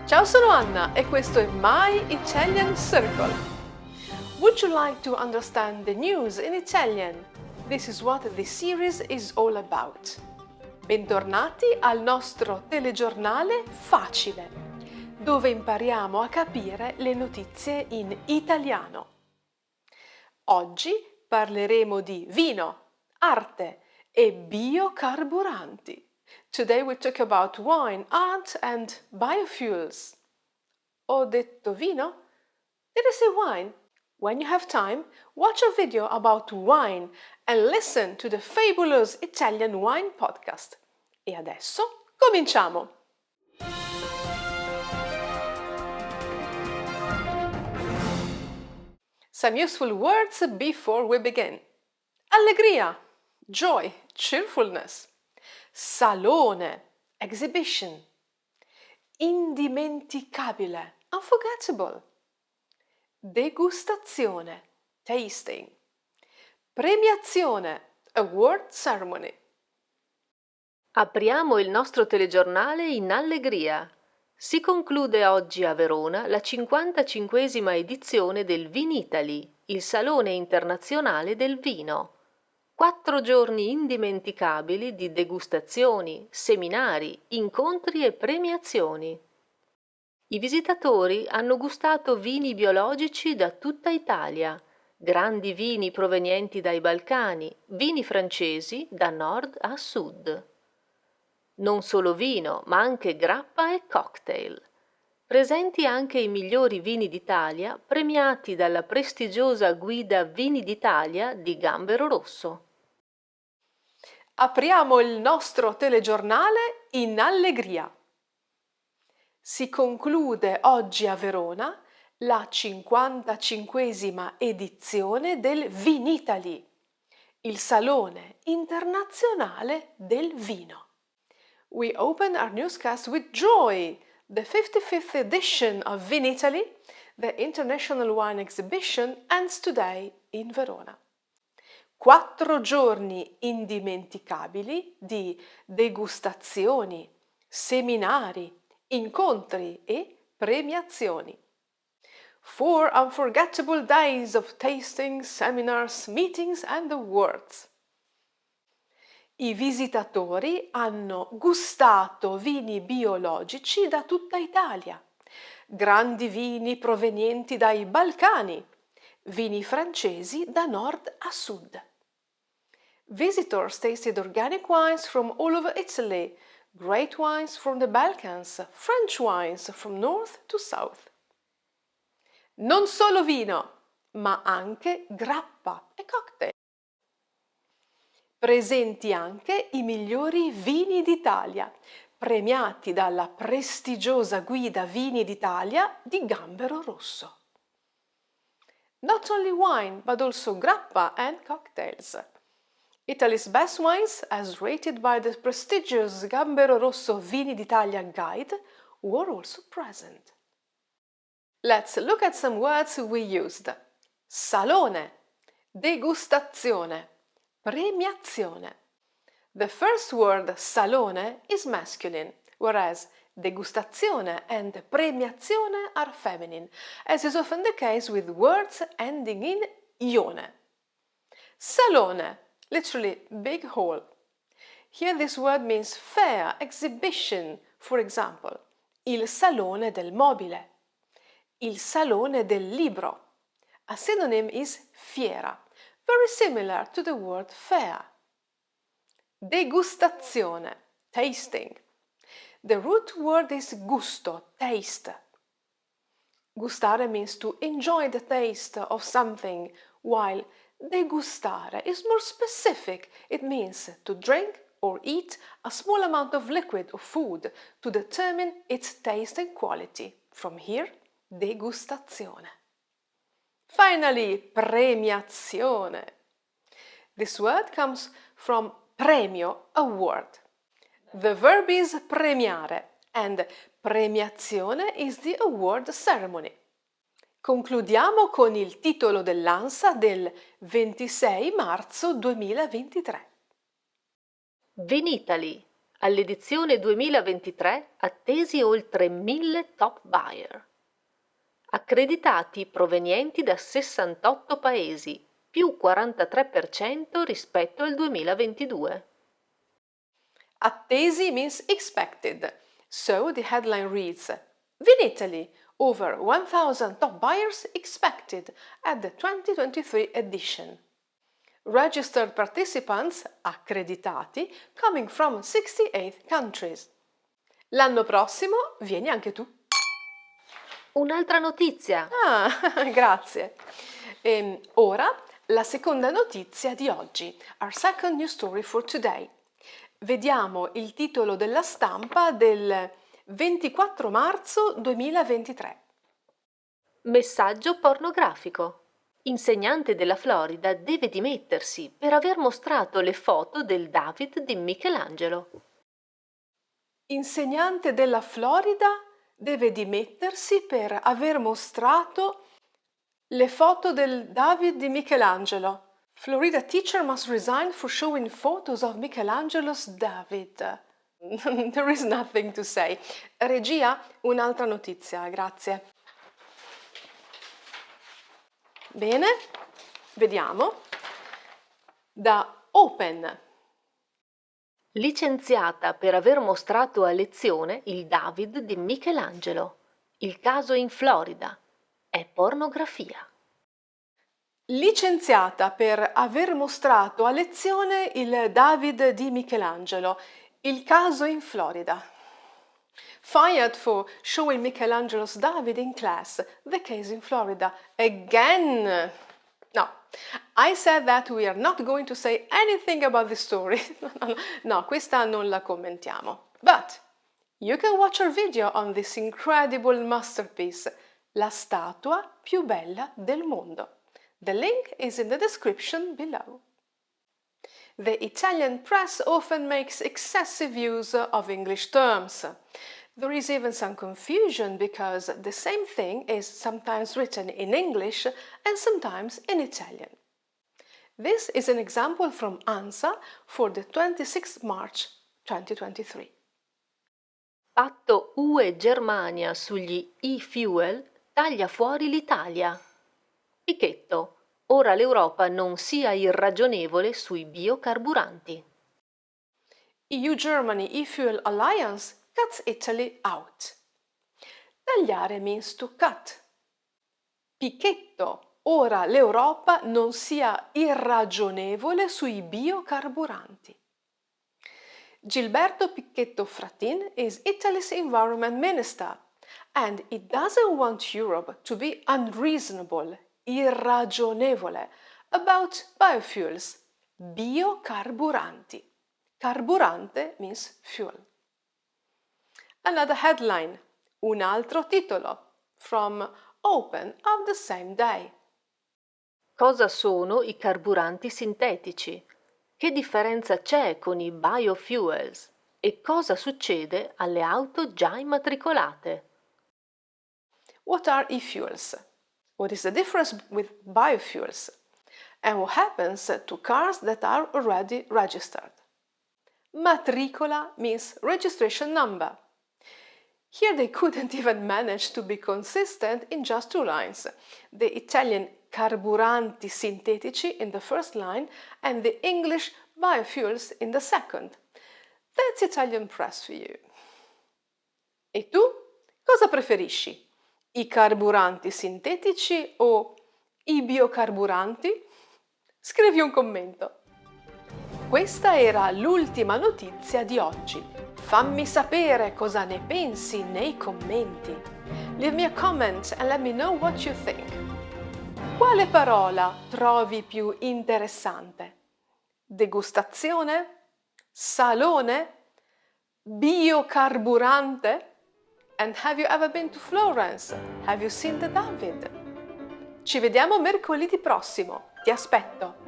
Ciao, sono Anna e questo è My Italian Circle. Would you like to understand the news in Italian? This is what this series is all about. Bentornati al nostro telegiornale facile, dove impariamo a capire le notizie in italiano. Oggi parleremo di vino, arte e biocarburanti. Today we talk about wine, art and biofuels. Ho detto vino? Did I say wine? When you have time, watch a video about wine and listen to the fabulous Italian wine podcast. E adesso cominciamo! Some useful words before we begin. Allegria, joy, cheerfulness. Salone, exhibition. Indimenticabile, unforgettable. Degustazione, tasting. Premiazione, award ceremony. Apriamo il nostro telegiornale in allegria. Si conclude oggi a Verona la 55esima edizione del Vinitaly, il Salone Internazionale del Vino. 4 giorni indimenticabili di degustazioni, seminari, incontri e premiazioni. I visitatori hanno gustato vini biologici da tutta Italia, grandi vini provenienti dai Balcani, vini francesi da nord a sud. Non solo vino, ma anche grappa e cocktail. Presenti anche i migliori vini d'Italia, premiati dalla prestigiosa guida Vini d'Italia di Gambero Rosso. Apriamo il nostro telegiornale in allegria. Si conclude oggi a Verona la 55esima edizione del Vinitaly, il Salone Internazionale del Vino. We open our newscast with joy. The 55th edition of Vinitaly, the International Wine Exhibition, ends today in Verona. 4 giorni indimenticabili di degustazioni, seminari, incontri e premiazioni. 4 unforgettable days of tasting, seminars, meetings and awards. I visitatori hanno gustato vini biologici da tutta Italia, grandi vini provenienti dai Balcani, vini francesi da nord a sud. Visitors tasted organic wines from all over Italy, great wines from the Balkans, French wines from north to south. Non solo vino, ma anche grappa e cocktail. Presenti anche i migliori vini d'Italia, premiati dalla prestigiosa guida Vini d'Italia di Gambero Rosso. Not only wine, but also grappa and cocktails. Italy's best wines, as rated by the prestigious Gambero Rosso Vini d'Italia guide, were also present. Let's look at some words we used. Salone, degustazione, premiazione. The first word salone is masculine, whereas degustazione and premiazione are feminine, as is often the case with words ending in ione. Salone, literally big hall. Here this word means fair, exhibition, for example, il salone del mobile, il salone del libro. A synonym is fiera, very similar to the word fair. Degustazione, tasting. The root word is gusto, taste. Gustare means to enjoy the taste of something, while degustare is more specific. It means to drink or eat a small amount of liquid or food to determine its taste and quality. From here, degustazione. Finally, premiazione. This word comes from premio, award. The verb is premiare and premiazione is the award ceremony. Concludiamo con il titolo dell'ANSA del 26 marzo 2023. Vinitaly, All'edizione 2023 attesi oltre 1000 top buyer. Accreditati provenienti da 68 paesi, più 43% rispetto al 2022. Attesi means expected. So the headline reads, Vinitaly, over 1,000 top buyers expected at the 2023 edition. Registered participants, accreditati, coming from 68 countries. L'anno prossimo vieni anche tu. Un'altra notizia. Ah, grazie. Ora la seconda notizia di oggi. Our second news story for today. Vediamo il titolo della stampa del 24 marzo 2023. Messaggio pornografico. Insegnante della Florida deve dimettersi per aver mostrato le foto del David di Michelangelo. Insegnante della Florida deve dimettersi per aver mostrato le foto del David di Michelangelo. Florida teacher must resign for showing photos of Michelangelo's David. There is nothing to say. Regia, un'altra notizia, grazie. Bene, vediamo. Da Open. Licenziata per aver mostrato a lezione il David di Michelangelo. Il caso in Florida. È pornografia. Licenziata per aver mostrato a lezione il David di Michelangelo. Il caso in Florida. Fired for showing Michelangelo's David in class. The case in Florida. Again. No, I said that we are not going to say anything about this story. No, questa non la commentiamo. But you can watch our video on this incredible masterpiece, la statua più bella del mondo. The link is in the description below. The Italian press often makes excessive use of English terms. There is even some confusion because the same thing is sometimes written in English and sometimes in Italian. This is an example from ANSA for the 26th March 2023. Patto UE-Germania sugli e-fuel taglia fuori l'Italia. Pichetto. Ora l'Europa non sia irragionevole sui biocarburanti. EU-Germany e-fuel alliance cuts Italy out. Tagliare means to cut. Pichetto. Ora l'Europa non sia irragionevole sui biocarburanti. Gilberto Picchetto Frattin is Italy's environment minister, and it doesn't want Europe to be unreasonable, irragionevole, about biofuels, biocarburanti. Carburante means fuel. Another headline, un altro titolo, from Open of the same day. Cosa sono i carburanti sintetici? Che differenza c'è con i biofuels? E cosa succede alle auto già immatricolate? What are e-fuels? What is the difference with biofuels? And what happens to cars that are already registered? Matricola means registration number. Here they couldn't even manage to be consistent in just two lines. The Italian carburanti sintetici in the first line and the English biofuels in the second. That's Italian press for you. E tu? Cosa preferisci? I carburanti sintetici o i biocarburanti? Scrivi un commento. Questa era l'ultima notizia di oggi. Fammi sapere cosa ne pensi nei commenti. Leave me a comment and let me know what you think. Quale parola trovi più interessante? Degustazione? Salone? Biocarburante? And have you ever been to Florence? Have you seen the David? Ci vediamo mercoledì prossimo. Ti aspetto.